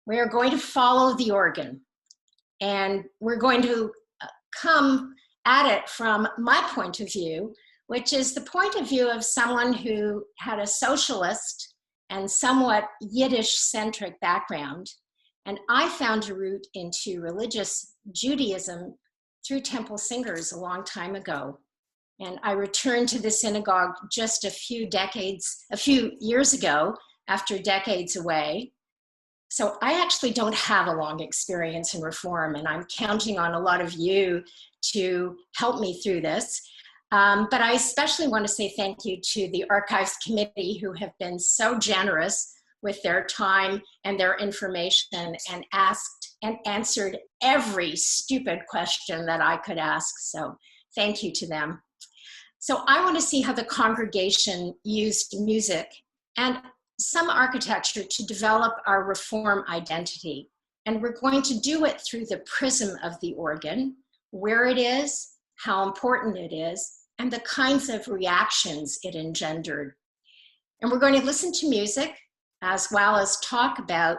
We are going to follow the organ, and we're going to come at it from my point of view, which is the point of view of someone who had a socialist and somewhat Yiddish-centric background. And I found a route into religious Judaism through temple singers a long time ago. And I returned to the synagogue just a few years ago, after decades away. So I actually don't have a long experience in reform, and I'm counting on a lot of you to help me through this. But I especially want to say thank you to the Archives Committee, who have been so generous with their time and their information, and asked and answered every stupid question that I could ask. So thank you to them. So I want to see how the congregation used music and some architecture to develop our reform identity. And we're going to do it through the prism of the organ, where it is, how important it is, and the kinds of reactions it engendered. And we're going to listen to music as well as talk about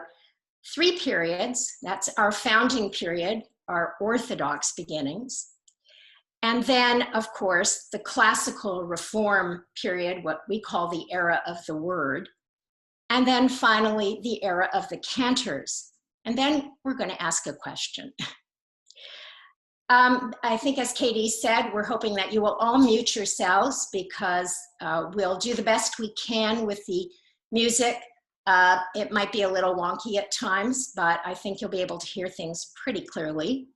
3 periods. That's our founding period, our Orthodox beginnings. And then, of course, the classical reform period, what we call the era of the word. And then finally, the era of the cantors. And then we're going to ask a question. I think, as Katie said, we're hoping that you will all mute yourselves, because we'll do the best we can with the music. It might be a little wonky at times, but I think you'll be able to hear things pretty clearly.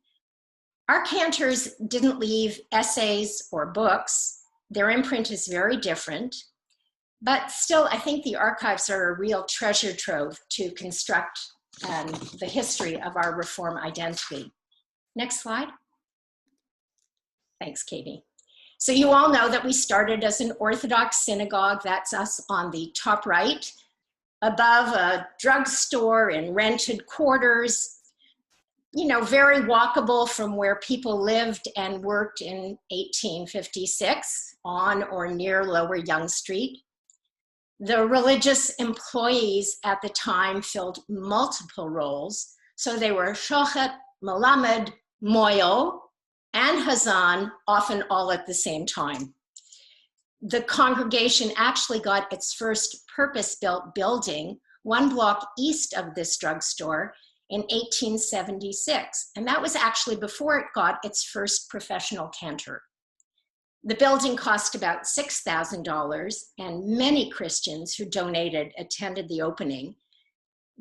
Our cantors didn't leave essays or books. Their imprint is very different. But still, I think the archives are a real treasure trove to construct the history of our reform identity. Next slide. Thanks, Katie. So you all know that we started as an Orthodox synagogue. That's us on the top right, above a drugstore in rented quarters, you know, very walkable from where people lived and worked in 1856 on or near Lower Yonge Street. The religious employees at the time filled multiple roles. So they were shochet, melamed, moyo, and hazan, often all at the same time. The congregation actually got its first purpose-built building 1 block east of this drugstore in 1876. And that was actually before it got its first professional cantor. The building cost about $6,000, and many Christians who donated attended the opening.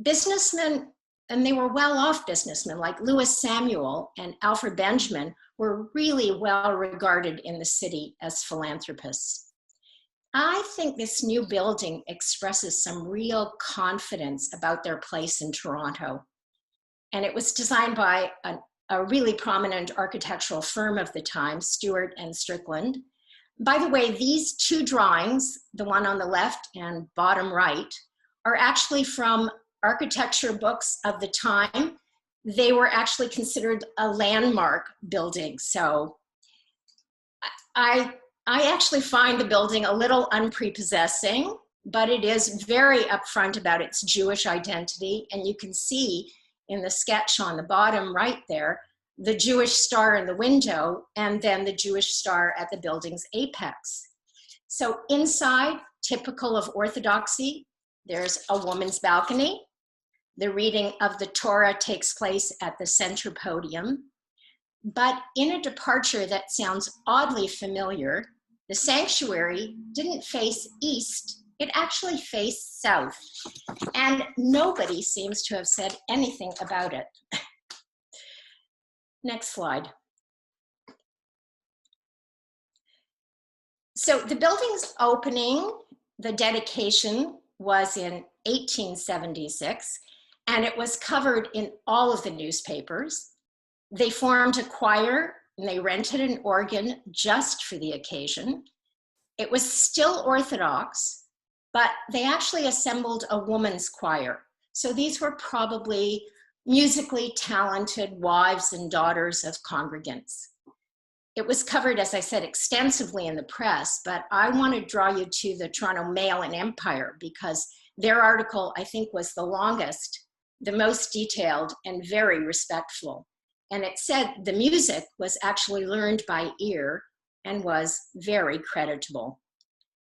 Businessmen, and they were well-off businessmen like Louis Samuel and Alfred Benjamin, were really well regarded in the city as philanthropists. I think this new building expresses some real confidence about their place in Toronto. And it was designed by a really prominent architectural firm of the time, Stewart and Strickland. By the way, these 2 drawings, the one on the left and bottom right, are actually from architecture books of the time. They were actually considered a landmark building. So I actually find the building a little unprepossessing, but it is very upfront about its Jewish identity. And you can see in the sketch on the bottom right there, the Jewish star in the window, and then the Jewish star at the building's apex. So inside, typical of Orthodoxy, there's a woman's balcony. The reading of the Torah takes place at the center podium. But in a departure that sounds oddly familiar, the sanctuary didn't face east, it actually faced south. And nobody seems to have said anything about it. Next slide. So the building's opening, the dedication, was in 1876, and it was covered in all of the newspapers. They formed a choir, and they rented an organ just for the occasion. It was still Orthodox, but they actually assembled a woman's choir. So these were probably musically talented wives and daughters of congregants. It was covered, as I said, extensively in the press, but I want to draw you to the Toronto Mail and Empire, because their article, I think, was the longest the most detailed and very respectful. And it said the music was actually learned by ear and was very creditable.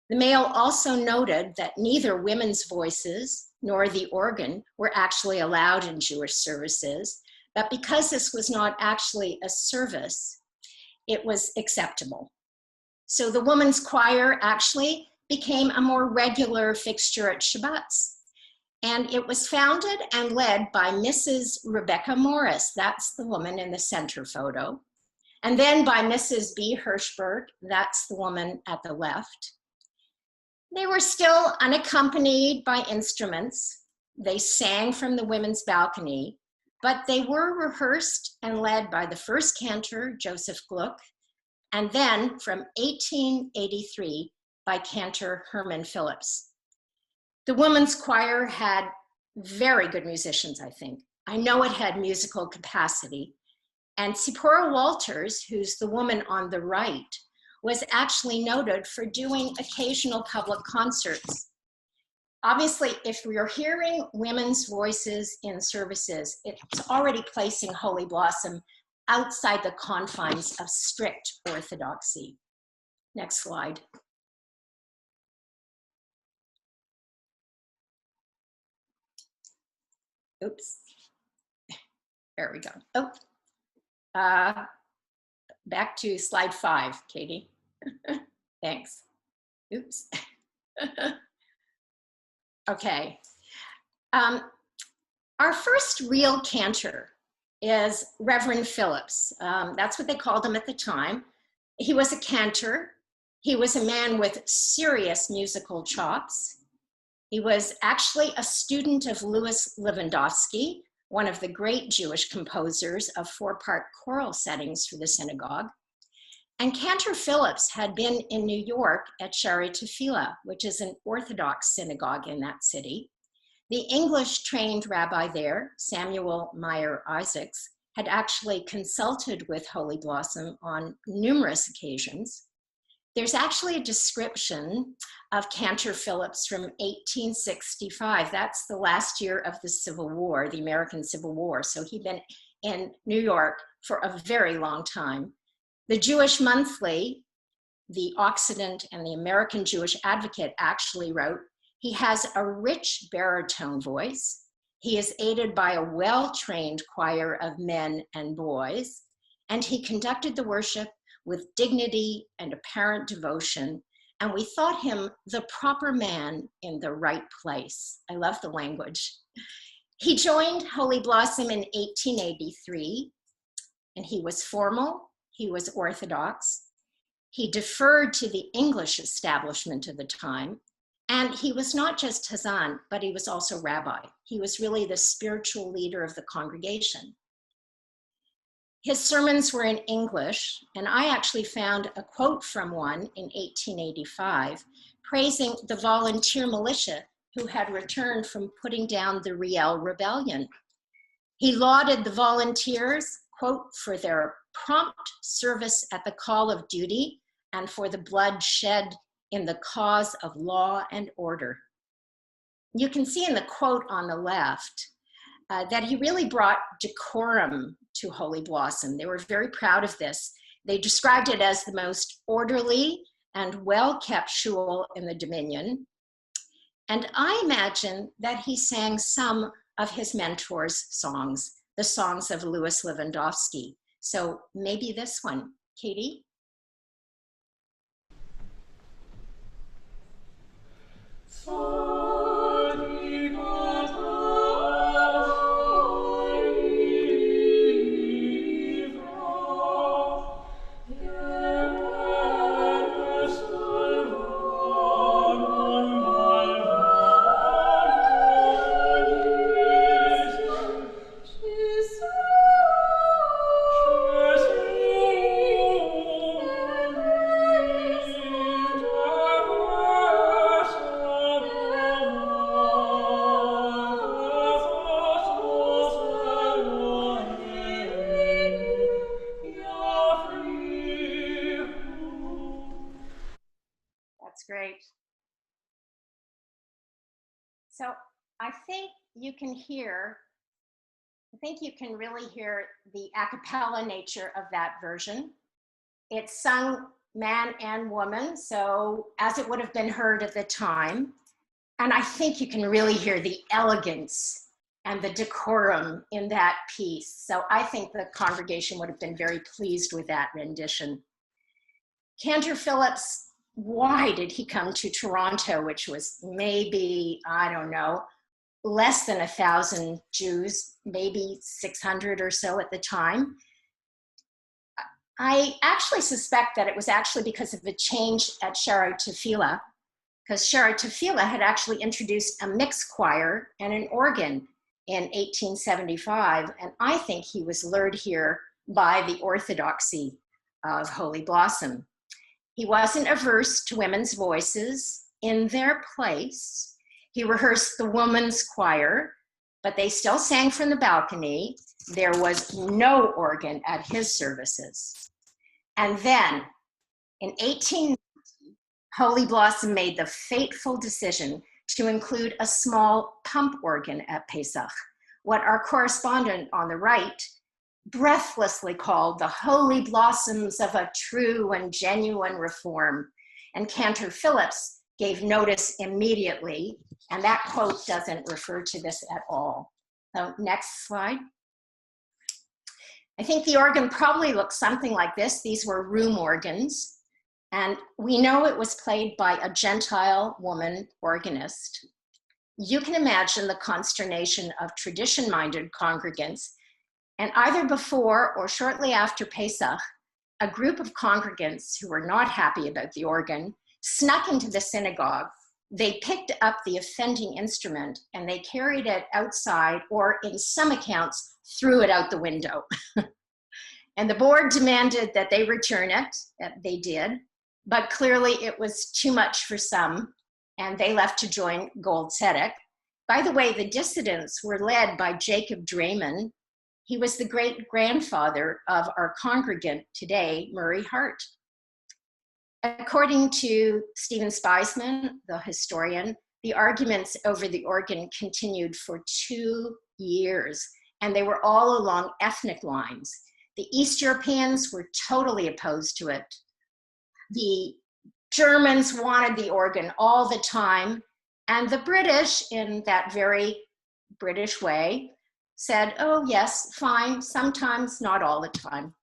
The male also noted that neither women's voices nor the organ were actually allowed in Jewish services, but because this was not actually a service, it was acceptable. So the women's choir actually became a more regular fixture at Shabbats. And it was founded and led by Mrs. Rebecca Morris, that's the woman in the center photo, and then by Mrs. B. Hirschberg, that's the woman at the left. They were still unaccompanied by instruments. They sang from the women's balcony, but they were rehearsed and led by the first cantor, Joseph Gluck, and then from 1883 by cantor Herman Phillips. The women's choir had very good musicians, I think. I know it had musical capacity. And Tzipora Walters, who's the woman on the right, was actually noted for doing occasional public concerts. Obviously, if we're hearing women's voices in services, it's already placing Holy Blossom outside the confines of strict orthodoxy. Next slide. Oops, there we go. Oh, back to slide 5, Katie. Thanks. Oops. Okay. Our first real cantor is Reverend Phillips. That's what they called him at the time. He was a cantor. He was a man with serious musical chops. He was actually a student of Louis Lewandowski, one of the great Jewish composers of 4-part choral settings for the synagogue. And Cantor Phillips had been in New York at Shari Tefillah, which is an Orthodox synagogue in that city. The English-trained rabbi there, Samuel Meyer Isaacs, had actually consulted with Holy Blossom on numerous occasions. There's actually a description of Cantor Phillips from 1865. That's the last year of the Civil War, the American Civil War. So he'd been in New York for a very long time. The Jewish Monthly, the Occident, and the American Jewish Advocate actually wrote, he has a rich baritone voice. He is aided by a well-trained choir of men and boys, and he conducted the worship with dignity and apparent devotion, and we thought him the proper man in the right place. I love the language. He joined Holy Blossom in 1883, and he was formal, he was orthodox, he deferred to the English establishment of the time, and he was not just Hazan, but he was also rabbi. He was really the spiritual leader of the congregation. His sermons were in English, and I actually found a quote from one in 1885 praising the volunteer militia who had returned from putting down the Riel Rebellion. He lauded the volunteers, quote, for their prompt service at the call of duty and for the blood shed in the cause of law and order. You can see in the quote on the left that he really brought decorum to Holy Blossom. They were very proud of this. They described it as the most orderly and well-kept shul in the Dominion. And I imagine that he sang some of his mentors' songs, the songs of Louis Lewandowski. So maybe this one, Katie? Great. So I think you can hear I think you can really hear the a cappella nature of that version. It's sung man and woman, so as it would have been heard at the time. And I think you can really hear the elegance and the decorum in that piece. So I think the congregation would have been very pleased with that rendition. Cantor Phillips, why did he come to Toronto, which was maybe, I don't know, less than 1,000 Jews, maybe 600 or so at the time? I actually suspect that it was actually because of a change at Shara Tefillah, because Shara Tefillah had actually introduced a mixed choir and an organ in 1875, and I think he was lured here by the orthodoxy of Holy Blossom. He wasn't averse to women's voices in their place. He rehearsed the women's choir, but they still sang from the balcony. There was no organ at his services. And then in 1890, Holy Blossom made the fateful decision to include a small pump organ at Pesach, what our correspondent on the right breathlessly called the holy blossoms of a true and genuine reform. And Cantor Phillips gave notice immediately, and that quote doesn't refer to this at all. So next slide. I think the organ probably looked something like this. These were room organs, and we know it was played by a Gentile woman organist. You can imagine the consternation of tradition-minded congregants. And either before or shortly after Pesach, a group of congregants who were not happy about the organ snuck into the synagogue. They picked up the offending instrument and they carried it outside, or in some accounts, threw it out the window. And the board demanded that they return it. They did, but clearly it was too much for some, and they left to join Gold Tzedek. By the way, the dissidents were led by Jacob Draymond. He was the great-grandfather of our congregant today, Murray Hart. According to Stephen Spiesman, the historian, the arguments over the organ continued for 2 years, and they were all along ethnic lines. The East Europeans were totally opposed to it. The Germans wanted the organ all the time, and the British, in that very British way, said, oh yes, fine, sometimes, not all the time.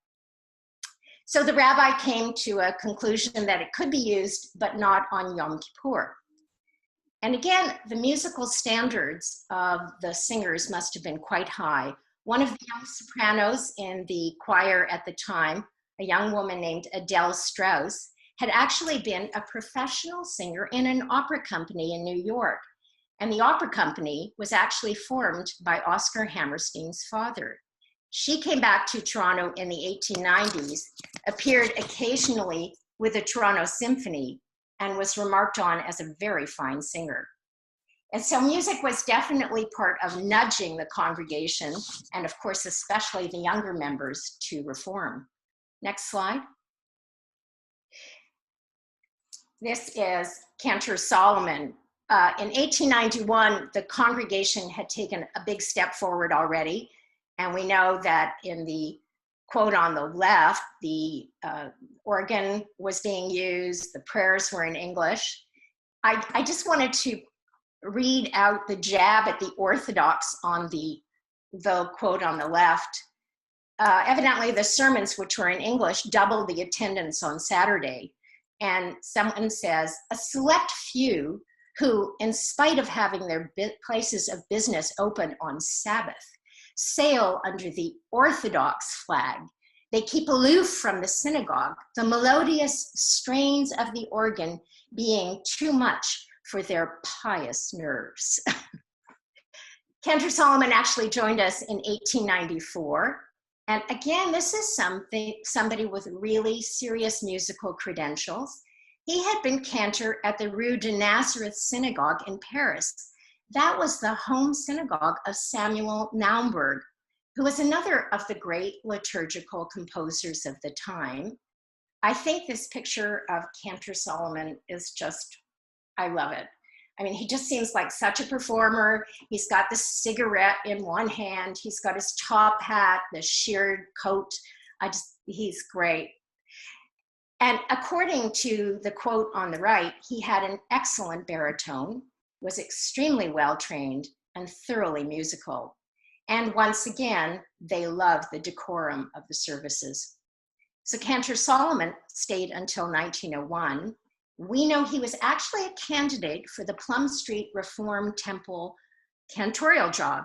So the rabbi came to a conclusion that it could be used, but not on Yom Kippur. And again, the musical standards of the singers must have been quite high. One of the young sopranos in the choir at the time, a young woman named Adele Strauss, had actually been a professional singer in an opera company in New York. And the opera company was actually formed by Oscar Hammerstein's father. She came back to Toronto in the 1890s, appeared occasionally with the Toronto Symphony, and was remarked on as a very fine singer. And so music was definitely part of nudging the congregation, and of course, especially the younger members, to reform. Next slide. This is Cantor Solomon. In 1891, the congregation had taken a big step forward already. And we know that in the quote on the left, the organ was being used, the prayers were in English. I just wanted to read out the jab at the Orthodox on the quote on the left. Evidently, the sermons, which were in English, doubled the attendance on Saturday. And someone says, a select few who, in spite of having their places of business open on Sabbath, sail under the Orthodox flag. They keep aloof from the synagogue, the melodious strains of the organ being too much for their pious nerves. Cantor Solomon actually joined us in 1894. And again, this is somebody with really serious musical credentials. He had been cantor at the Rue de Nazareth Synagogue in Paris. That was the home synagogue of Samuel Naumburg, who was another of the great liturgical composers of the time. I think this picture of Cantor Solomon is just, I love it. I mean, he just seems like such a performer. He's got the cigarette in one hand. He's got his top hat, the sheared coat. He's great. And according to the quote on the right, he had an excellent baritone, was extremely well-trained and thoroughly musical. And once again, they loved the decorum of the services. So Cantor Solomon stayed until 1901. We know he was actually a candidate for the Plum Street Reform Temple cantorial job.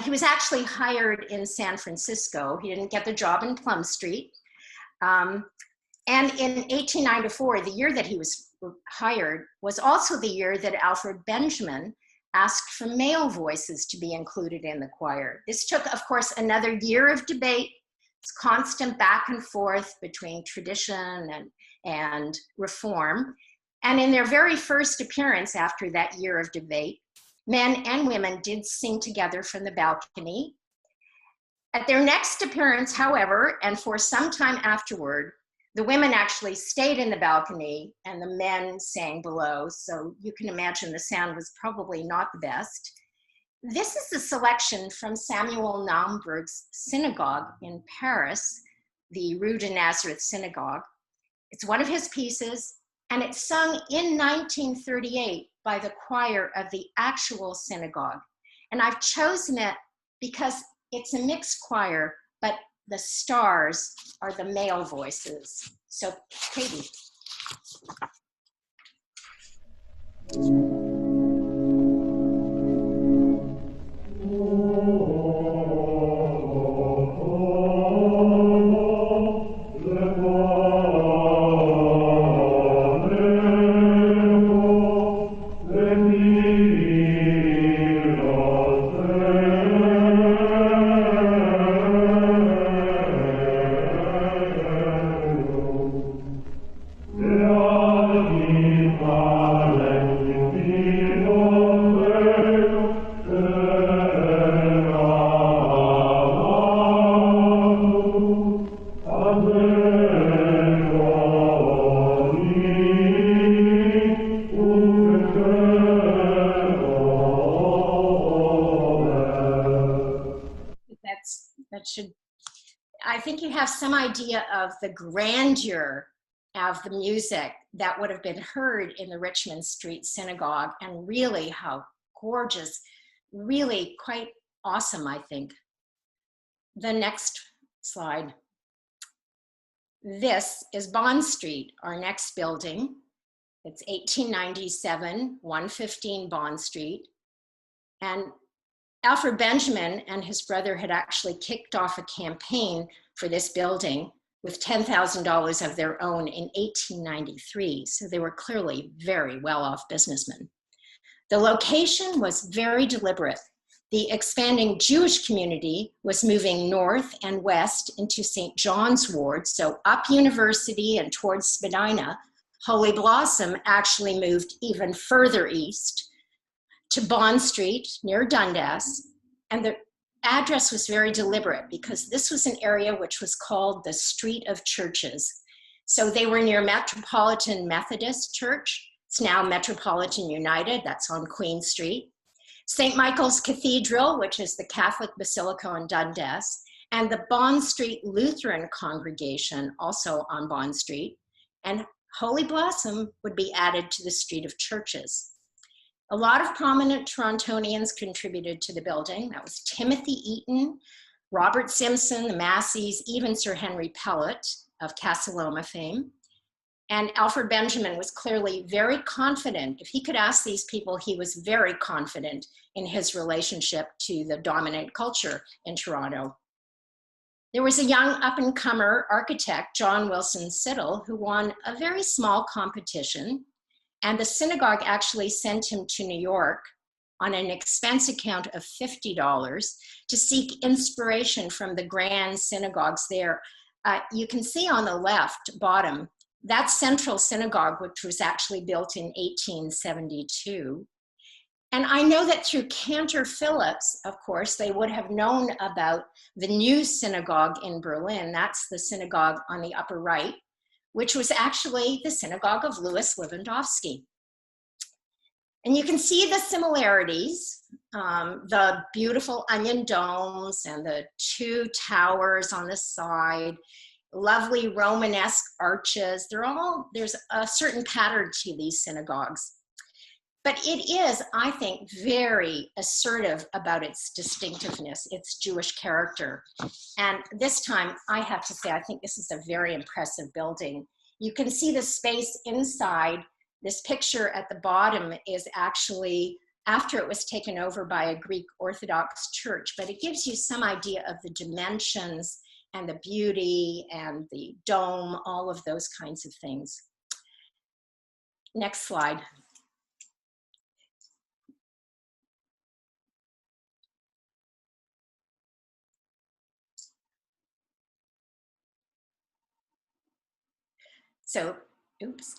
He was actually hired in San Francisco. He didn't get the job in Plum Street. And in 1894, the year that he was hired, was also the year that Alfred Benjamin asked for male voices to be included in the choir. This took, of course, another year of debate. It's constant back and forth between tradition and reform. And in their very first appearance after that year of debate, men and women did sing together from the balcony. At their next appearance, however, and for some time afterward, the women actually stayed in the balcony and the men sang below. So you can imagine the sound was probably not the best. This is a selection from Samuel Naumburg's synagogue in Paris, the Rue de Nazareth Synagogue. It's one of his pieces, and it's sung in 1938 by the choir of the actual synagogue. And I've chosen it because it's a mixed choir, but the stars are the male voices. So, Katie. I think you have some idea of the grandeur of the music that would have been heard in the Richmond Street Synagogue, and really how gorgeous, really quite awesome, I think. The next slide. This is Bond Street, our next building. It's 1897, 115 Bond Street. And Alfred Benjamin and his brother had actually kicked off a campaign for this building with $10,000 of their own in 1893. So they were clearly very well-off businessmen. The location was very deliberate. The expanding Jewish community was moving north and west into St. John's Ward, so up University and towards Spadina. Holy Blossom actually moved even further east to Bond Street near Dundas, and the address was very deliberate because this was an area which was called the Street of Churches. So they were near Metropolitan Methodist Church. It's now Metropolitan United, that's on Queen Street. St. Michael's Cathedral, which is the Catholic Basilica in Dundas, and the Bond Street Lutheran congregation, also on Bond Street. And Holy Blossom would be added to the Street of Churches. A lot of prominent Torontonians contributed to the building. That was Timothy Eaton, Robert Simpson, the Masseys, even Sir Henry Pellet of Casa Loma fame. And Alfred Benjamin was clearly very confident. If he could ask these people, he was very confident in his relationship to the dominant culture in Toronto. There was a young up-and-comer architect, John Wilson Siddall, who won a very small competition. And the synagogue actually sent him to New York on an expense account of $50 to seek inspiration from the grand synagogues there. You can see on the left bottom, that central synagogue, which was actually built in 1872. And I know that through Cantor Phillips, of course, they would have known about the new synagogue in Berlin. That's the synagogue on the upper right, which was actually the synagogue of Louis Lewandowski. And you can see the similarities, the beautiful onion domes and the two towers on the side, lovely Romanesque arches. There's a certain pattern to these synagogues. But it is, I think, very assertive about its distinctiveness, its Jewish character. And this time, I have to say, I think this is a very impressive building. You can see the space inside. This picture at the bottom is actually after it was taken over by a Greek Orthodox church, but it gives you some idea of the dimensions and the beauty and the dome, all of those kinds of things. Next slide. So, oops,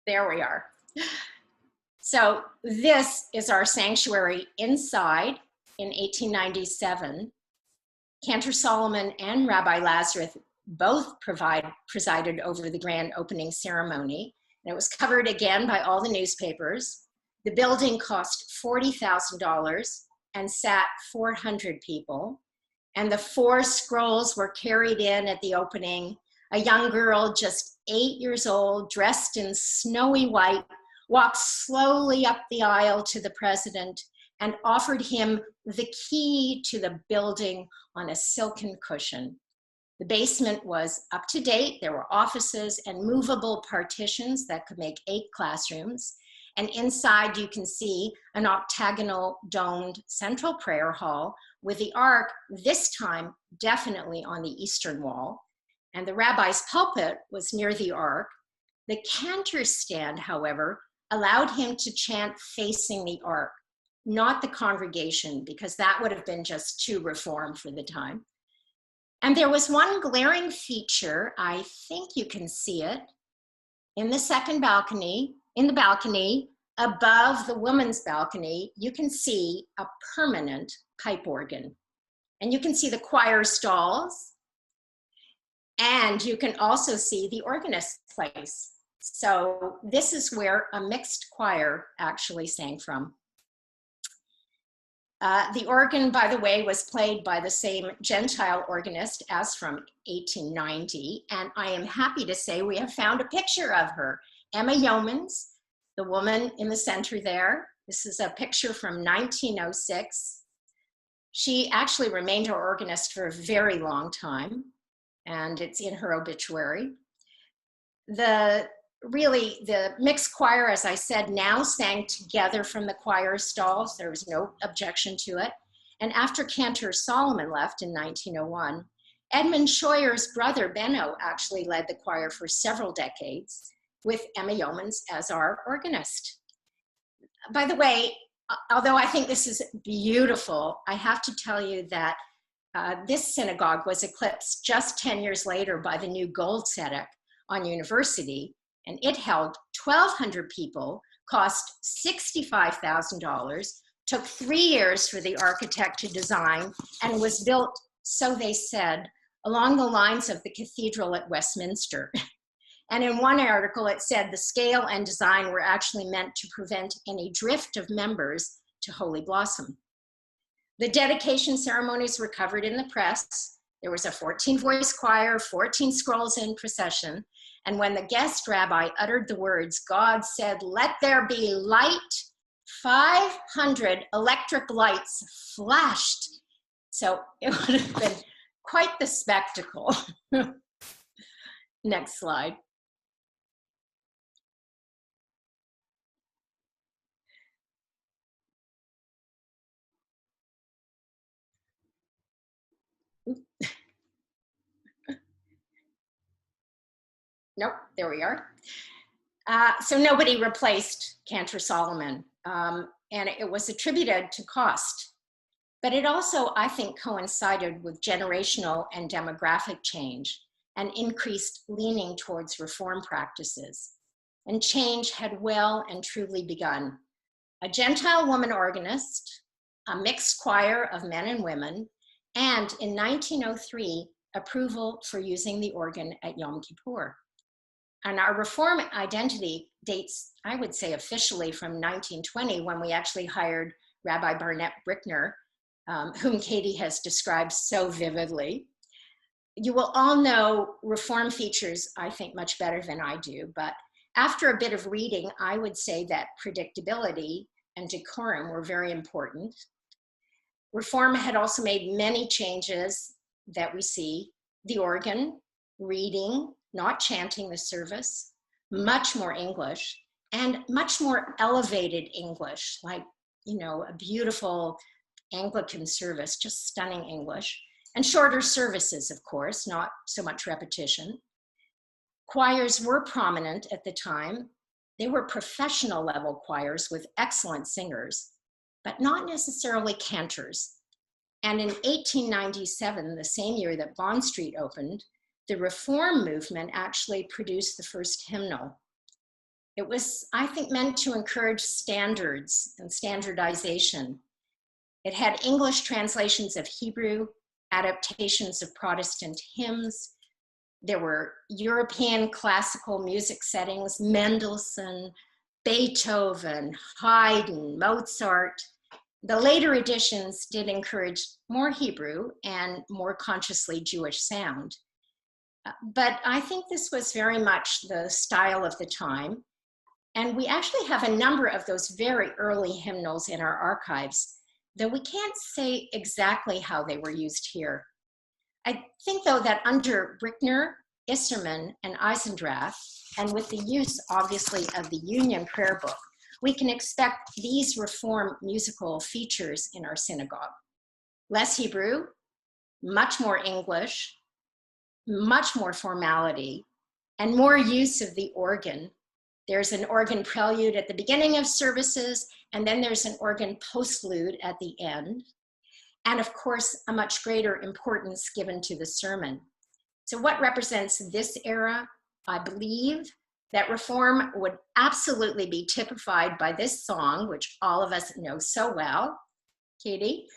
there we are. So this is our sanctuary inside in 1897. Cantor Solomon and Rabbi Lazarus both presided over the grand opening ceremony. And it was covered again by all the newspapers. The building cost $40,000 and sat 400 people. And the 4 scrolls were carried in at the opening. A young girl, just 8 years old, dressed in snowy white, walked slowly up the aisle to the president and offered him the key to the building on a silken cushion. The basement was up to date. There were offices and movable partitions that could make 8 classrooms. And inside you can see an octagonal domed central prayer hall with the ark, this time definitely on the eastern wall. And the rabbi's pulpit was near the ark. The cantor stand, however, allowed him to chant facing the ark, not the congregation, because that would have been just too reform for the time. And there was one glaring feature, I think you can see it, in the second balcony, in the balcony above the women's balcony, you can see a permanent pipe organ. And you can see the choir stalls, and you can also see the organist's place. So this is where a mixed choir actually sang from. The organ, by the way, was played by the same Gentile organist as from 1890. And I am happy to say we have found a picture of her, Emma Yeomans, the woman in the center there. This is a picture from 1906. She actually remained our organist for a very long time, and it's in her obituary. The mixed choir, as I said, now sang together from the choir stalls. There was no objection to it. And after Cantor Solomon left in 1901, Edmund Scheuer's brother, Benno, actually led the choir for several decades with Emma Yeomans as our organist. By the way, although I think this is beautiful, I have to tell you that this synagogue was eclipsed just 10 years later by the new Gold Tzedek on University, and it held 1,200 people, cost $65,000, took 3 years for the architect to design, and was built, so they said, along the lines of the cathedral at Westminster. And in one article, it said the scale and design were actually meant to prevent any drift of members to Holy Blossom. The dedication ceremonies were covered in the press. There was a 14-voice choir, 14 scrolls in procession. And when the guest rabbi uttered the words, God said, let there be light, 500 electric lights flashed. So it would have been quite the spectacle. Next slide. Nope, there we are. So nobody replaced Cantor Solomon, and it was attributed to cost. But it also, I think, coincided with generational and demographic change and increased leaning towards reform practices. And change had well and truly begun. A Gentile woman organist, a mixed choir of men and women, and in 1903, approval for using the organ at Yom Kippur. And our Reform identity dates, I would say, officially from 1920, when we actually hired Rabbi Barnett Brickner, whom Katie has described so vividly. You will all know Reform features, I think, much better than I do, but after a bit of reading, I would say that predictability and decorum were very important. Reform had also made many changes that we see: the organ, reading, not chanting the service, much more English, and much more elevated English, like, you know, a beautiful Anglican service, just stunning English, and shorter services, of course, not so much repetition. Choirs were prominent at the time. They were professional level choirs with excellent singers, but not necessarily cantors. And in 1897, the same year that Bond Street opened, the Reform movement actually produced the first hymnal. It was, I think, meant to encourage standards and standardization. It had English translations of Hebrew, adaptations of Protestant hymns. There were European classical music settings: Mendelssohn, Beethoven, Haydn, Mozart. The later editions did encourage more Hebrew and more consciously Jewish sound. But I think this was very much the style of the time. And we actually have a number of those very early hymnals in our archives, though we can't say exactly how they were used here. I think, though, that under Brickner, Isserman, and Eisendrath, and with the use, obviously, of the Union Prayer Book, we can expect these Reform musical features in our synagogue: less Hebrew, much more English, much more formality, and more use of the organ. There's an organ prelude at the beginning of services, and then there's an organ postlude at the end. And of course, a much greater importance given to the sermon. So what represents this era? I believe that Reform would absolutely be typified by this song, which all of us know so well. Katie?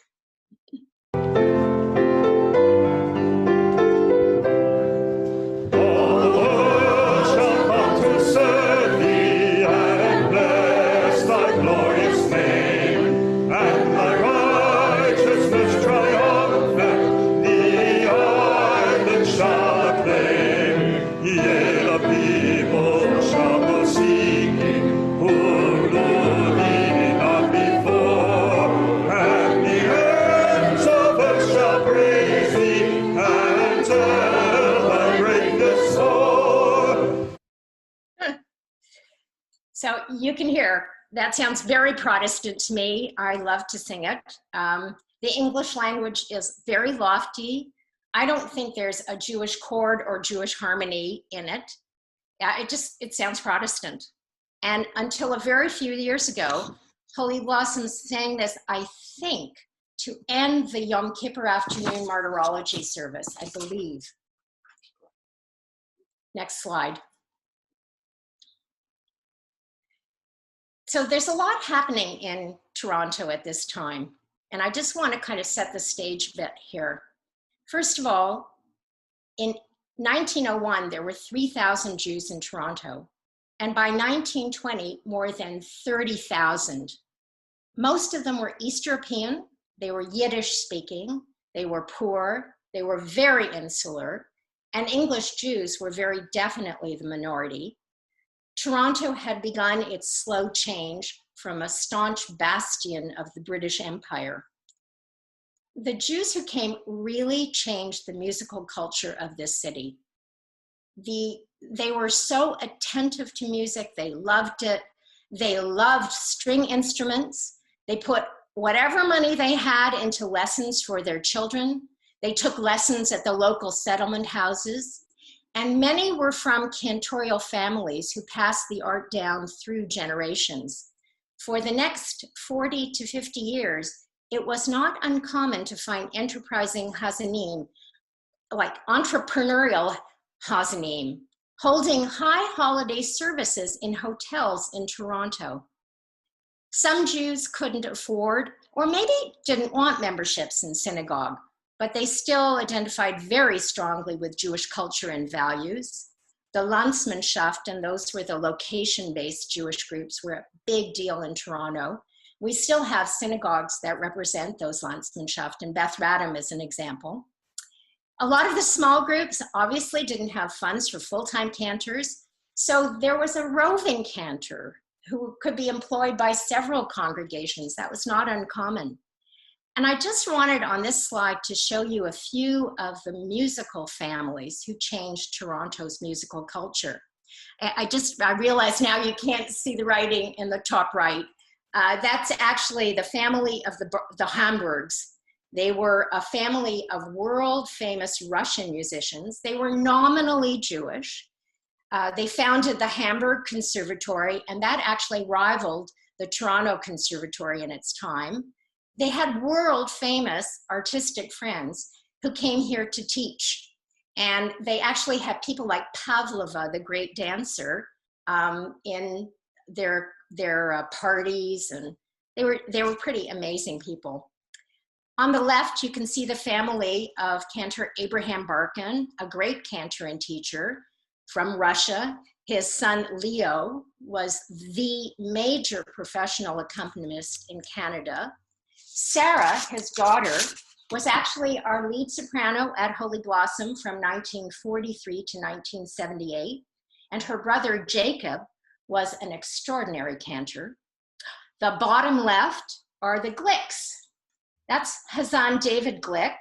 So you can hear, that sounds very Protestant to me. I love to sing it. The English language is very lofty. I don't think there's a Jewish chord or Jewish harmony in it. Yeah, it sounds Protestant. And until a very few years ago, Holy Blossoms sang this, I think, to end the Yom Kippur afternoon martyrology service, I believe. Next slide. So there's a lot happening in Toronto at this time, and I just want to kind of set the stage a bit here. First of all, in 1901, there were 3,000 Jews in Toronto, and by 1920, more than 30,000. Most of them were East European, they were Yiddish speaking, they were poor, they were very insular, and English Jews were very definitely the minority. Toronto had begun its slow change from a staunch bastion of the British Empire. The Jews who came really changed the musical culture of this city. They were so attentive to music, they loved it. They loved string instruments. They put whatever money they had into lessons for their children. They took lessons at the local settlement houses. And many were from cantorial families who passed the art down through generations. For the next 40 to 50 years, it was not uncommon to find enterprising Hazanim, like entrepreneurial Hazanim, holding high holiday services in hotels in Toronto. Some Jews couldn't afford, or maybe didn't want memberships in synagogue, but they still identified very strongly with Jewish culture and values. The Landsmannschaft, and those were the location-based Jewish groups, were a big deal in Toronto. We still have synagogues that represent those Landsmannschaft, and Beth Radham is an example. A lot of the small groups obviously didn't have funds for full-time cantors, so there was a roving cantor who could be employed by several congregations. That was not uncommon. And I just wanted on this slide to show you a few of the musical families who changed Toronto's musical culture. I realize now you can't see the writing in the top right. That's actually the family of the Hamburgs. They were a family of world famous Russian musicians. They were nominally Jewish. They founded the Hamburg Conservatory, and that actually rivaled the Toronto Conservatory in its time. They had world famous artistic friends who came here to teach. And they actually had people like Pavlova, the great dancer, in their parties, and they were pretty amazing people. On the left, you can see the family of cantor Abraham Barkin, a great cantor and teacher from Russia. His son Leo was the major professional accompanist in Canada. Sarah, his daughter, was actually our lead soprano at Holy Blossom from 1943 to 1978. And her brother Jacob was an extraordinary cantor. The bottom left are the Glicks. That's Hazan David Glick,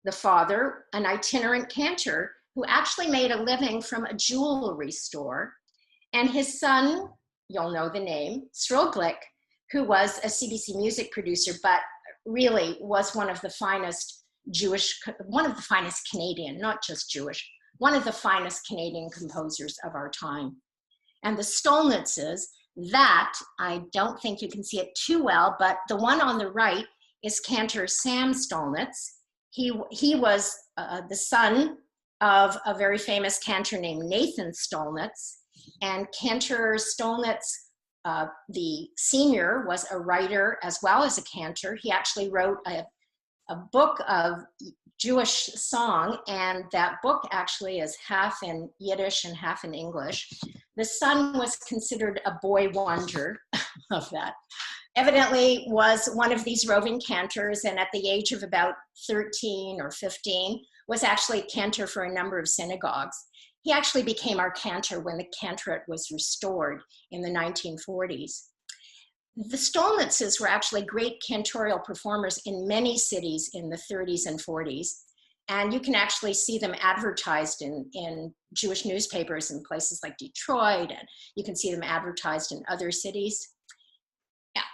the father, an itinerant cantor who actually made a living from a jewelry store. And his son, you'll know the name, Cyril Glick, who was a CBC music producer, but really was one of the finest Canadian, not just Jewish, one of the finest Canadian composers of our time. And the Stolnitzes, that, I don't think you can see it too well, but the one on the right is cantor Sam Stolnitz. He was the son of a very famous cantor named Nathan Stolnitz. And cantor Stolnitz, the senior, was a writer as well as a cantor. He actually wrote a book of Jewish song, and that book actually is half in Yiddish and half in English. The son was considered a boy wonder of that. Evidently was one of these roving cantors, and at the age of about 13 or 15, was actually a cantor for a number of synagogues. He actually became our cantor when the cantorate was restored in the 1940s. The Stolnitzes were actually great cantorial performers in many cities in the 30s and 40s. And you can actually see them advertised in Jewish newspapers in places like Detroit, and you can see them advertised in other cities.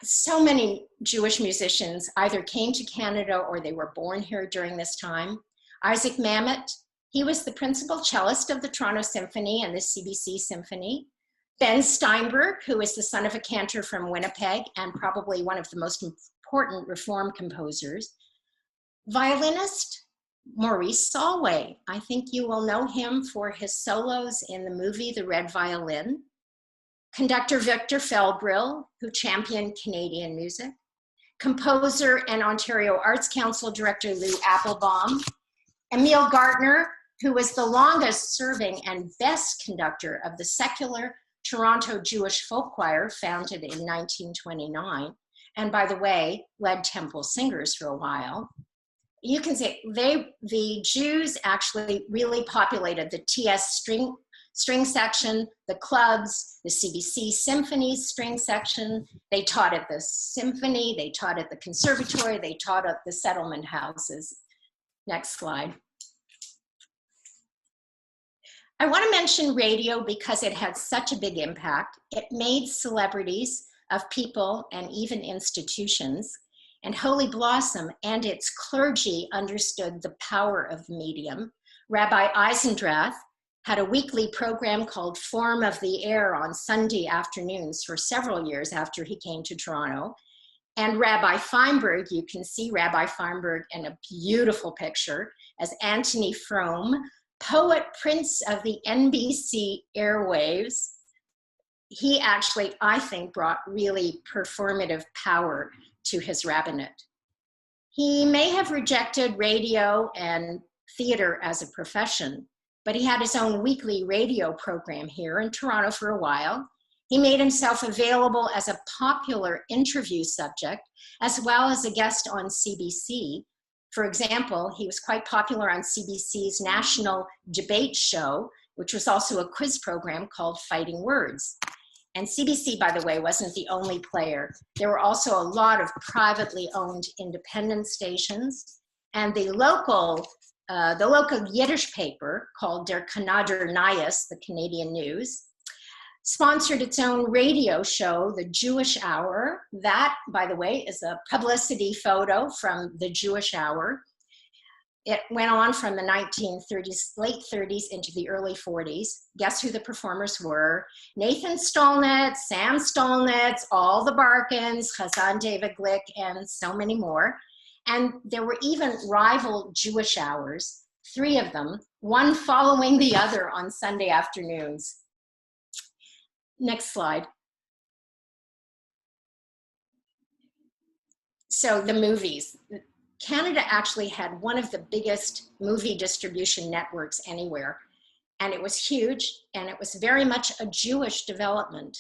So many Jewish musicians either came to Canada or they were born here during this time. Isaac Mamet, he was the principal cellist of the Toronto Symphony and the CBC Symphony. Ben Steinberg, who is the son of a cantor from Winnipeg and probably one of the most important reform composers. Violinist Maurice Solway. I think you will know him for his solos in the movie The Red Violin. Conductor Victor Felbrill, who championed Canadian music. Composer and Ontario Arts Council Director Lou Applebaum. Emil Gartner, who was the longest serving and best conductor of the secular Toronto Jewish Folk Choir, founded in 1929, and by the way, led temple singers for a while. You can say the Jews actually really populated the TS string section, the clubs, the CBC Symphony string section. They taught at the symphony, they taught at the conservatory, they taught at the settlement houses. Next slide. I want to mention radio because it had such a big impact. It made celebrities of people and even institutions, and Holy Blossom and its clergy understood the power of the medium. Rabbi Eisendrath had a weekly program called Form of the Air on Sunday afternoons for several years after he came to Toronto. And Rabbi Feinberg, you can see Rabbi Feinberg in a beautiful picture as Anthony Frome, poet prince of the NBC airwaves. He actually, I think, brought really performative power to his rabbinate. He may have rejected radio and theater as a profession, but he had his own weekly radio program here in Toronto for a while. He made himself available as a popular interview subject, as well as a guest on CBC. For example, he was quite popular on CBC's national debate show, which was also a quiz program called Fighting Words. And CBC, by the way, wasn't the only player. There were also a lot of privately owned independent stations, and the local Yiddish paper called Der Kanader Nyes, the Canadian News, sponsored its own radio show, The Jewish Hour. That, by the way, is a publicity photo from The Jewish Hour. It went on from the 1930s, late 30s into the early 40s. Guess who the performers were? Nathan Stolnitz, Sam Stolnitz, all the Barkins, Chazan David Glick, and so many more. And there were even rival Jewish hours, 3 of them, one following the other on Sunday afternoons. Next slide. So the movies. Canada actually had one of the biggest movie distribution networks anywhere. And it was huge, and it was very much a Jewish development.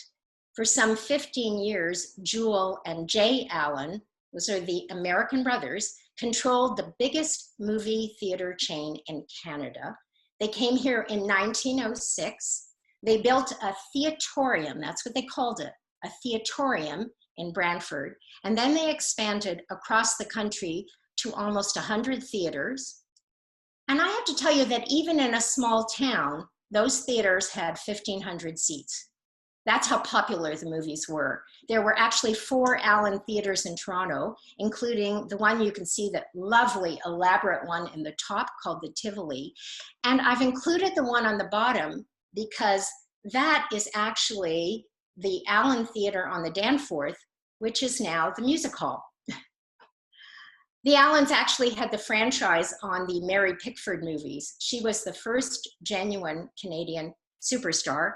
For some 15 years, Jewel and Jay Allen, those are the American brothers, controlled the biggest movie theater chain in Canada. They came here in 1906. They built a theatorium, that's what they called it, a theatorium in Brantford. And then they expanded across the country to almost 100 theaters. And I have to tell you that even in a small town, those theaters had 1,500 seats. That's how popular the movies were. There were actually 4 Allen theaters in Toronto, including the one you can see, that lovely, elaborate one in the top called the Tivoli. And I've included the one on the bottom because that is actually the Allen Theater on the Danforth, which is now the Music Hall. The Allens actually had the franchise on the Mary Pickford movies. She was the first genuine Canadian superstar.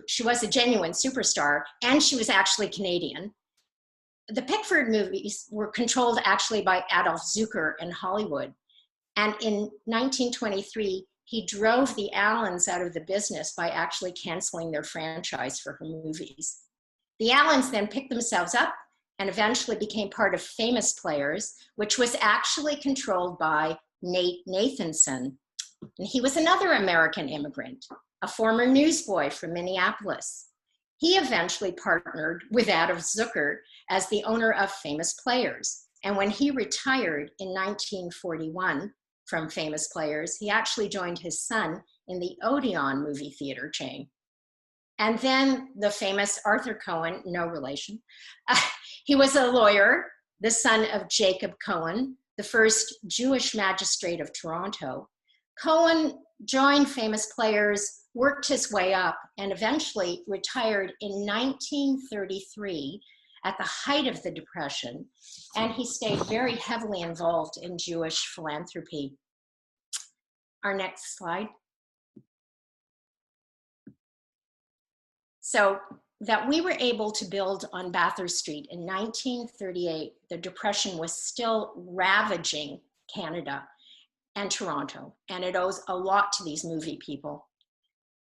She was a genuine superstar, and she was actually Canadian. The Pickford movies were controlled actually by Adolf Zucker in Hollywood. And in 1923, he drove the Allens out of the business by actually canceling their franchise for her movies. The Allens then picked themselves up and eventually became part of Famous Players, which was actually controlled by Nate Nathanson. And he was another American immigrant, a former newsboy from Minneapolis. He eventually partnered with Adolf Zucker as the owner of Famous Players. And when he retired in 1941 from Famous Players, he actually joined his son in the Odeon movie theater chain. And then the famous Arthur Cohen, no relation. He was a lawyer, the son of Jacob Cohen, the first Jewish magistrate of Toronto. Cohen joined Famous Players, worked his way up, and eventually retired in 1933 at the height of the Depression, and he stayed very heavily involved in Jewish philanthropy. Our next slide. So that we were able to build on Bathurst Street in 1938, the Depression was still ravaging Canada and Toronto, and it owes a lot to these movie people.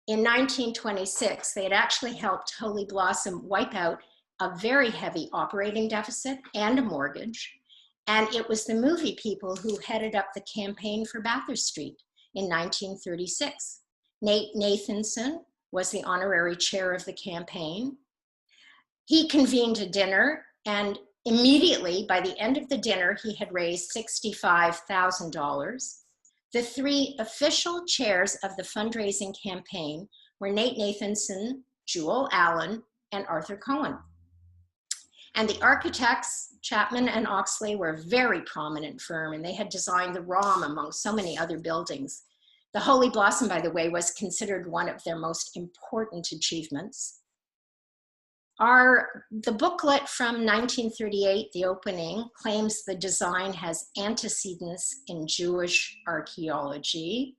In 1926, they had actually helped Holy Blossom wipe out a very heavy operating deficit and a mortgage, and it was the movie people who headed up the campaign for Bathurst Street in 1936. Nate Nathanson was the honorary chair of the campaign. He convened a dinner, and immediately by the end of the dinner, he had raised $65,000. The 3 official chairs of the fundraising campaign were Nate Nathanson, Jewel Allen, and Arthur Cohen. And the architects, Chapman and Oxley, were a very prominent firm, and they had designed the ROM among so many other buildings. The Holy Blossom, by the way, was considered one of their most important achievements. The booklet from 1938, the opening, claims the design has antecedents in Jewish archaeology.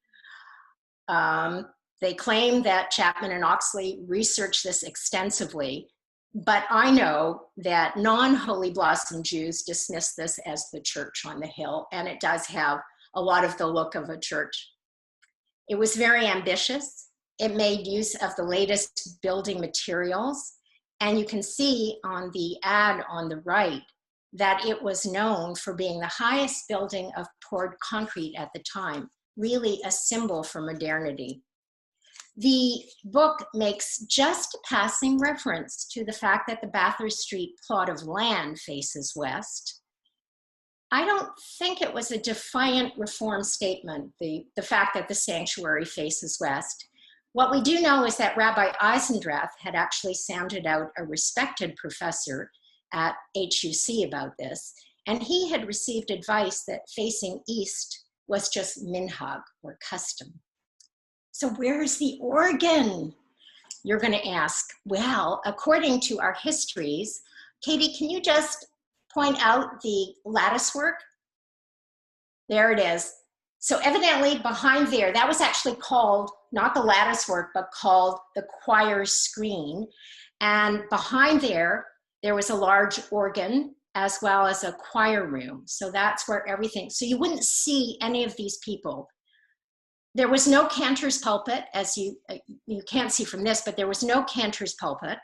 They claim that Chapman and Oxley researched this extensively, but I know that non-Holy Blossom Jews dismiss this as the church on the hill, and it does have a lot of the look of a church. It was very ambitious. It made use of the latest building materials. And you can see on the ad on the right that it was known for being the highest building of poured concrete at the time, really a symbol for modernity. The book makes just a passing reference to the fact that the Bathurst Street plot of land faces west. I don't think it was a defiant reform statement, the fact that the sanctuary faces west. What we do know is that Rabbi Eisendrath had actually sounded out a respected professor at HUC about this, and he had received advice that facing east was just minhag, or custom. So where's the organ? You're going to ask. Well, according to our histories, Katie, can you just point out the lattice work? There it is. So evidently behind there, that was actually called, not the lattice work, but called the choir screen. And behind there, there was a large organ as well as a choir room. So that's where everything, so you wouldn't see any of these people. There was no cantor's pulpit, as you can't see from this, but there was no cantor's pulpit.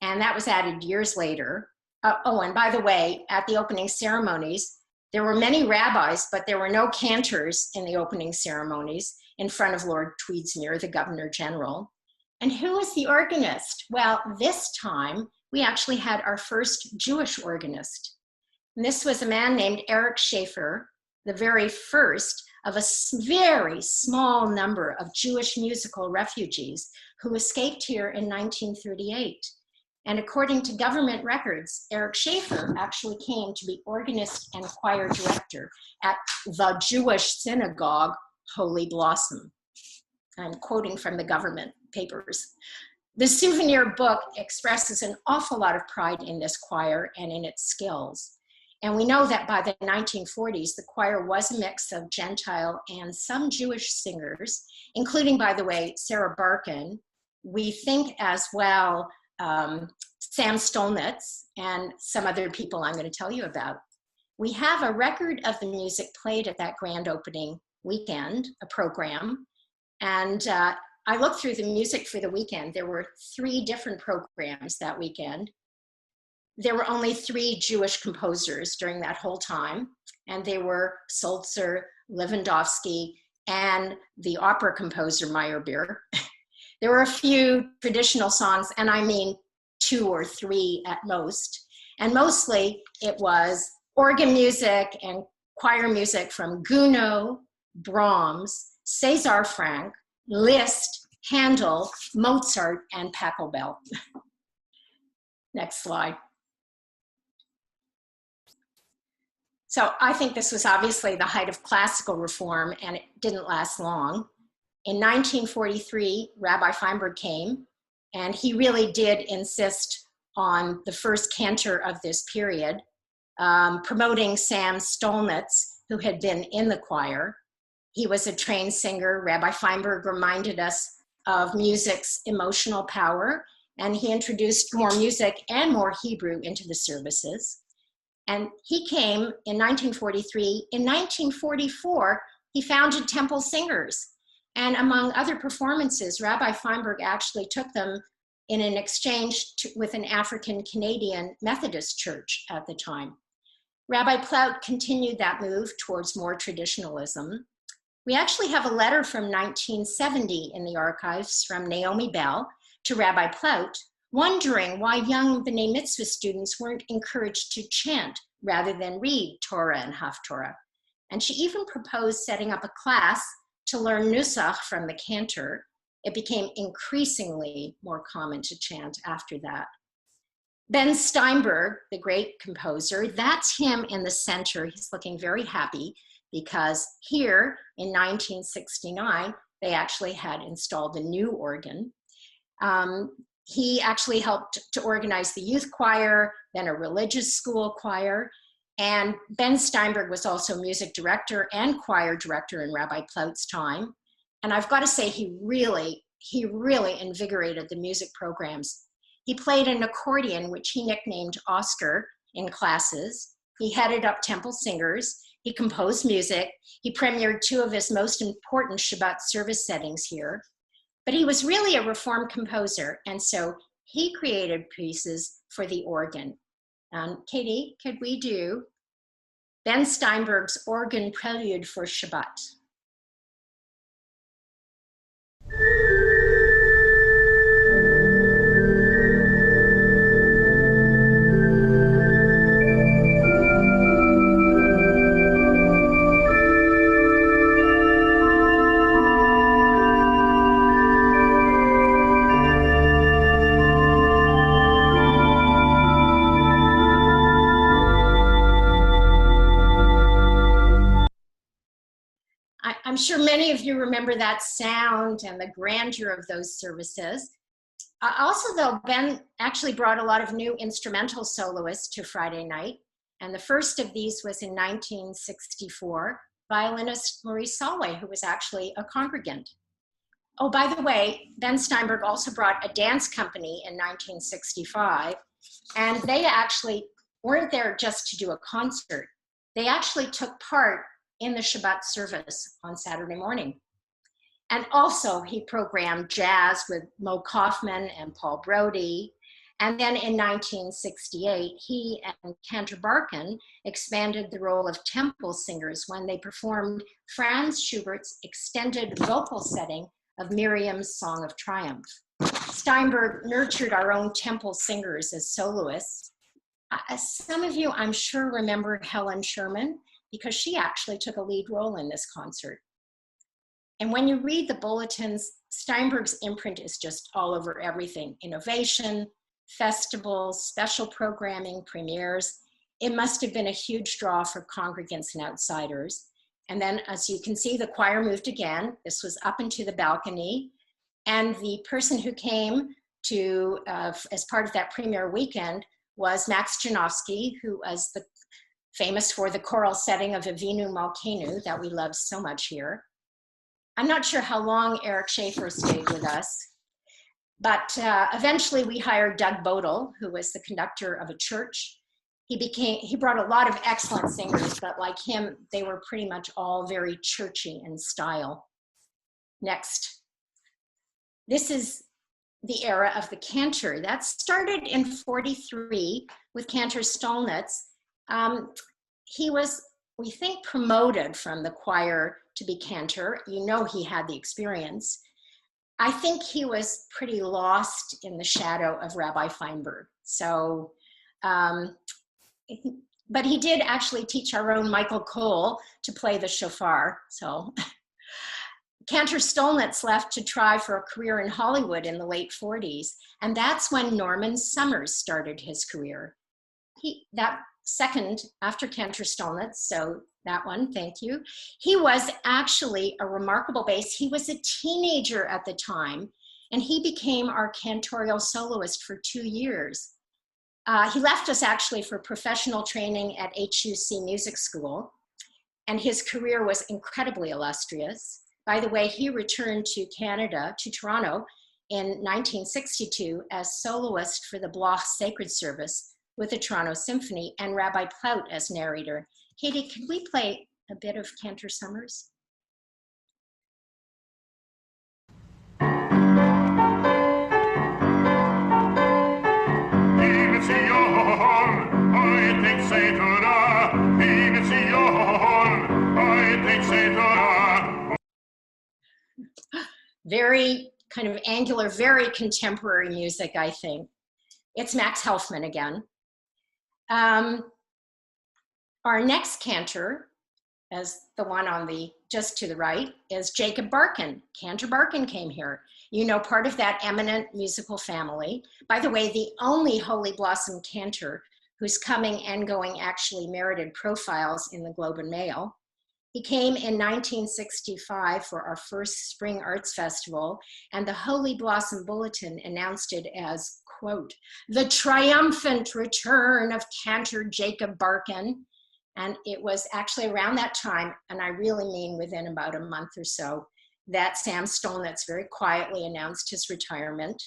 And that was added years later. Oh, and by the way, at the opening ceremonies, there were many rabbis, but there were no cantors in the opening ceremonies in front of Lord Tweedsmuir, the Governor General. And who was the organist? Well, this time we actually had our first Jewish organist. And this was a man named Eric Schaefer, the very first of a very small number of Jewish musical refugees who escaped here in 1938. And according to government records, Eric Schaefer actually came to be organist and choir director at the Jewish synagogue, Holy Blossom. I'm quoting from the government papers. The souvenir book expresses an awful lot of pride in this choir and in its skills. And we know that by the 1940s, the choir was a mix of Gentile and some Jewish singers, including, by the way, Sarah Barkin. We think as well Sam Stolnitz and some other people I'm going to tell you about. We have a record of the music played at that grand opening weekend, a program. And I looked through the music for the weekend. There were 3 different programs that weekend. There were only 3 Jewish composers during that whole time, and they were Sulzer, Lewandowski, and the opera composer Meyerbeer. There were a few traditional songs, and I mean 2 or 3 at most, and mostly it was organ music and choir music from Gounod, Brahms, César Franck, Liszt, Handel, Mozart, and Pachelbel. Next slide. So I think this was obviously the height of classical reform, and it didn't last long. In 1943, Rabbi Feinberg came, and he really did insist on the first cantor of this period, promoting Sam Stolnitz, who had been in the choir. He was a trained singer. Rabbi Feinberg reminded us of music's emotional power, and he introduced more music and more Hebrew into the services. And he came in 1943. In 1944, he founded Temple Singers. And among other performances, Rabbi Feinberg actually took them in an exchange with an African-Canadian Methodist church at the time. Rabbi Plout continued that move towards more traditionalism. We actually have a letter from 1970 in the archives from Naomi Bell to Rabbi Plout, wondering why young B'nai Mitzvah students weren't encouraged to chant rather than read Torah and Haftorah. And she even proposed setting up a class to learn Nusach from the cantor. It became increasingly more common to chant after that. Ben Steinberg, the great composer, that's him in the center. He's looking very happy because here in 1969, they actually had installed a new organ. He actually helped to organize the youth choir, then a religious school choir. And Ben Steinberg was also music director and choir director in Rabbi Plout's time. And I've got to say, he really invigorated the music programs. He played an accordion, which he nicknamed Oscar, in classes. He headed up Temple Singers, He composed music. He premiered two of his most important Shabbat service settings here. But he was really a Reform composer, and so he created pieces for the organ. Katie, could we do Ben Steinberg's Organ Prelude for Shabbat? I'm sure many of you remember that sound and the grandeur of those services. Also, though, Ben actually brought a lot of new instrumental soloists to Friday night, and the first of these was in 1964, violinist Maurice Solway, who was actually a congregant. Oh, by the way, Ben Steinberg also brought a dance company in 1965, and they actually weren't there just to do a concert. They actually took part in the Shabbat service on Saturday morning. And also he programmed jazz with Mo Kaufman and Paul Brody. And then in 1968, he and Cantor Barkin expanded the role of temple singers when they performed Franz Schubert's extended vocal setting of Miriam's Song of Triumph. Steinberg nurtured our own temple singers as soloists. Some of you, I'm sure, remember Helen Sherman, because she actually took a lead role in this concert. And when you read the bulletins, Steinberg's imprint is just all over everything: innovation, festivals, special programming, premieres. It must have been a huge draw for congregants and outsiders. And then, as you can see, the choir moved again. This was up into the balcony. And the person who came to, as part of that premiere weekend, was Max Janowski, who was famous for the choral setting of Avinu Malkeinu that we love so much here. I'm not sure how long Eric Schaefer stayed with us, but eventually we hired Doug Bodel, who was the conductor of a church. He brought a lot of excellent singers, but like him, they were pretty much all very churchy in style. Next. This is the era of the cantor. That started in 43 with Cantor Stolnitz. He was, we think, promoted from the choir to be cantor. You know, he had the experience. I think he was pretty lost in the shadow of Rabbi Feinberg. So, but he did actually teach our own Michael Cole to play the shofar. So Cantor Stolnitz left to try for a career in Hollywood in the late 40s. And that's when Norman Summers started his career. That second after Cantor Stolnitz, so that one, thank you. He was actually a remarkable bass. He was a teenager at the time, and he became our cantorial soloist for 2 years. He left us actually for professional training at HUC Music School, and his career was incredibly illustrious. By the way, he returned to Canada, to Toronto, in 1962 as soloist for the Bloch Sacred Service with the Toronto Symphony, and Rabbi Plout as narrator. Katie, could we play a bit of Cantor Summers? Very kind of angular, very contemporary music, I think. It's Max Helfman again. Our next cantor, as the one on the just to the right, is Jacob Barkin. Cantor Barkin came here. You know, part of that eminent musical family. By the way, the only Holy Blossom cantor whose coming and going actually merited profiles in the Globe and Mail. He came in 1965 for our first Spring Arts Festival, and the Holy Blossom Bulletin announced it as, quote, the triumphant return of cantor Jacob Barkin. And it was actually around that time, and I really mean within about a month or so, that Sam Stolnitz very quietly announced his retirement.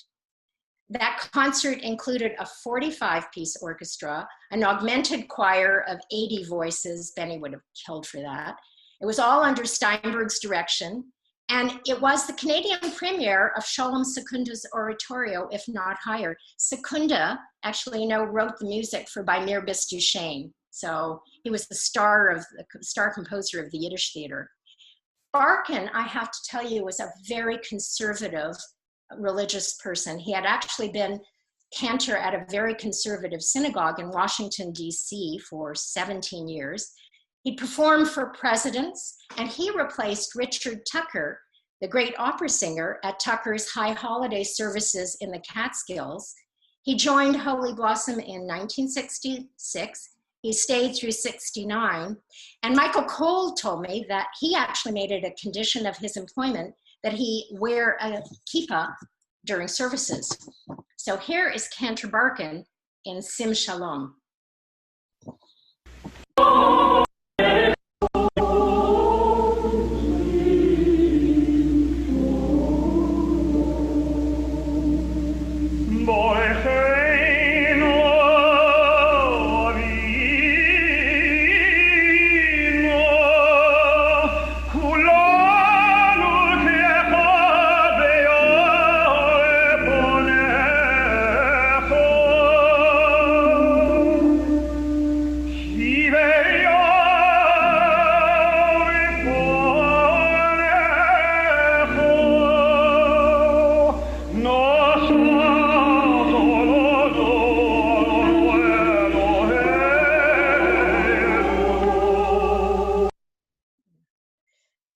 That concert included a 45-piece orchestra, an augmented choir of 80 voices. Benny would have killed for that. It was all under Steinberg's direction, and it was the Canadian premiere of Shalom Secunda's oratorio, if not higher. Secunda, actually, you know, wrote the music for By Mir Bist Du Schön. So he was the star composer of the Yiddish theater. Barkin, I have to tell you, was a very conservative religious person. He had actually been cantor at a very conservative synagogue in Washington, D.C. for 17 years. He performed for presidents, and he replaced Richard Tucker, the great opera singer, at Tucker's high holiday services in the Catskills. He joined Holy Blossom in 1966. He stayed through 69. And Michael Cole told me that he actually made it a condition of his employment that he wear a kippah during services. So here is Cantor Barkin in Sim Shalom.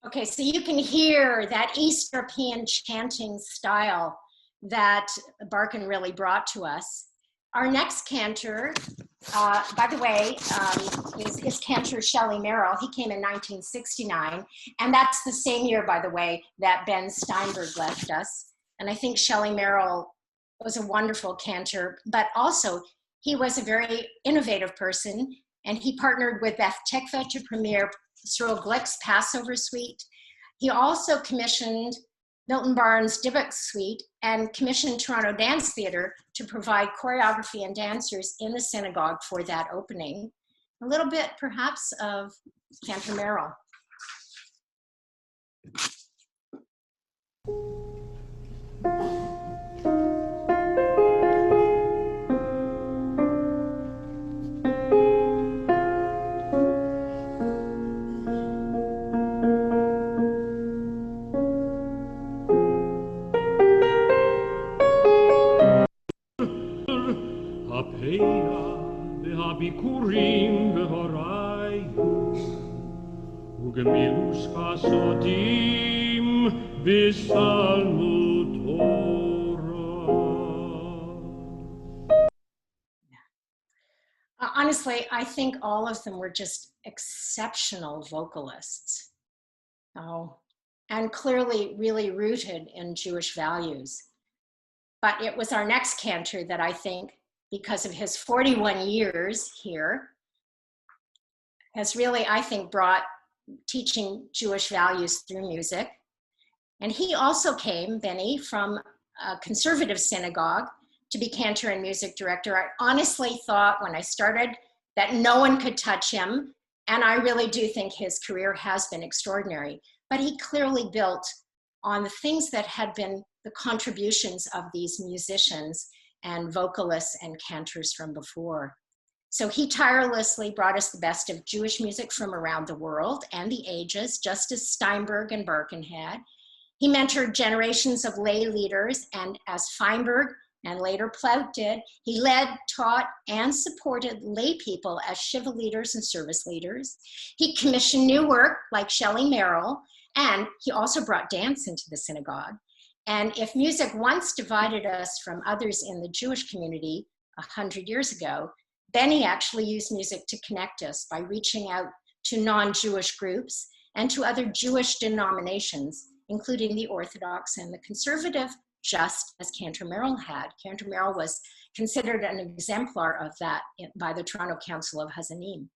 Okay, so you can hear that East European chanting style that Barkin really brought to us. Our next cantor, by the way, is cantor Shelley Merrill. He came in 1969, and that's the same year, by the way, that Ben Steinberg left us. And I think Shelley Merrill was a wonderful cantor, but also he was a very innovative person, and he partnered with Beth Tikva to premiere Cyril Glick's Passover Suite. He also commissioned Milton Barnes' Dybbuk Suite and commissioned Toronto Dance Theatre to provide choreography and dancers in the synagogue for that opening. A little bit, perhaps, of Cantor Merrill. ביקורים בהוריי וגמילוש חסודים בשלמות תורה. Honestly, I think all of them were just exceptional vocalists. And clearly really rooted in Jewish values. But it was our next cantor that I think, because of his 41 years here, has really, I think, brought teaching Jewish values through music. And he also came, Benny, from a conservative synagogue to be cantor and music director. I honestly thought when I started that no one could touch him, and I really do think his career has been extraordinary. But he clearly built on the things that had been the contributions of these musicians and vocalists and cantors from before. So he tirelessly brought us the best of Jewish music from around the world and the ages, just as Steinberg and Barkin had. He mentored generations of lay leaders, and as Feinberg and later Plaut did, he led, taught, and supported lay people as shiva leaders and service leaders. He commissioned new work like Shelley Merrill, and he also brought dance into the synagogue. And if music once divided us from others in the Jewish community 100 years ago, Benny actually used music to connect us by reaching out to non-Jewish groups and to other Jewish denominations, including the Orthodox and the conservative, just as Cantor Merrill had. Cantor Merrill was considered an exemplar of that by the Toronto Council of Hazanim.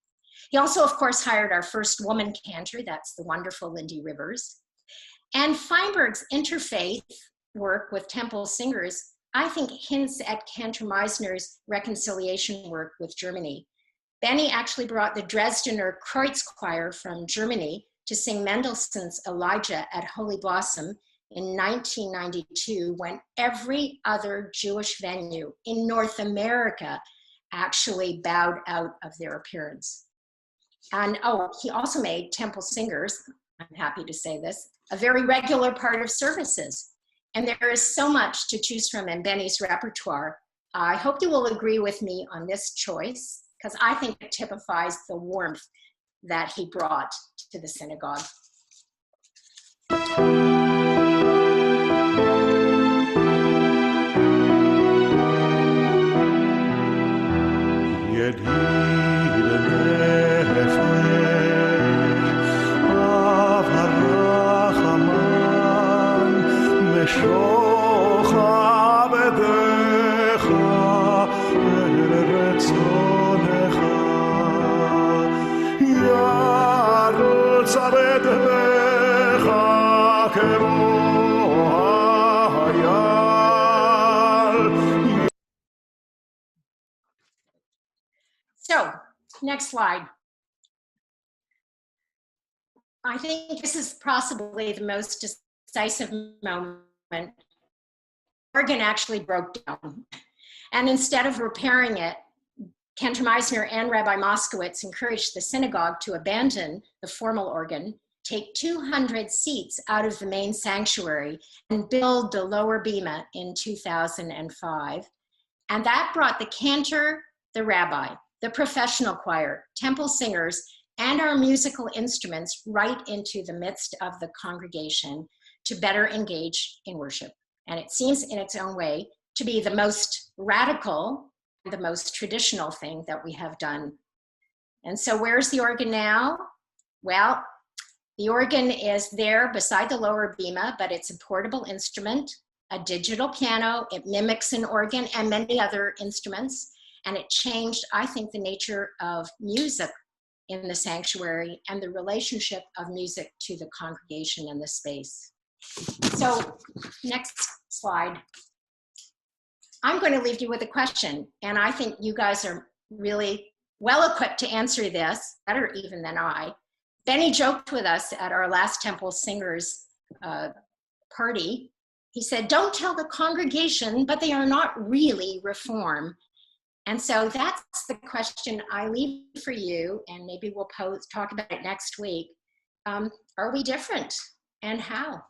He also, of course, hired our first woman cantor, that's the wonderful Lindy Rivers. And Feinberg's interfaith work with temple singers I think, hints at Cantor Meisner's reconciliation work with Germany. Benny actually brought the Dresdener Kreuzchoir from Germany to sing Mendelssohn's Elijah at Holy Blossom in 1992, when every other Jewish venue in North America actually bowed out of their appearance. And oh, he also made temple singers, I'm happy to say this, a very regular part of services. And there is so much to choose from in Benny's repertoire. I hope you will agree with me on this choice, because I think it typifies the warmth that he brought to the synagogue. So, next slide. I think this is possibly the most decisive moment. The organ actually broke down. And instead of repairing it, Cantor Meisner and Rabbi Moskowitz encouraged the synagogue to abandon the formal organ, take 200 seats out of the main sanctuary, and build the lower bima in 2005. And that brought the cantor, the rabbi, the professional choir, temple singers, and our musical instruments right into the midst of the congregation to better engage in worship. And it seems in its own way to be the most radical, the most traditional thing that we have done. And so where's the organ now? Well, the organ is there beside the lower bima, but it's a portable instrument, a digital piano. It mimics an organ and many other instruments. And it changed, I think, the nature of music in the sanctuary and the relationship of music to the congregation and the space. So next slide. I'm going to leave you with a question, and I think you guys are really well equipped to answer this, better even than I. Benny joked with us at our last Temple Singers party. He said, don't tell the congregation, but they are not really Reform. And so that's the question I leave for you, and maybe we'll talk about it next week. Are we different, and how?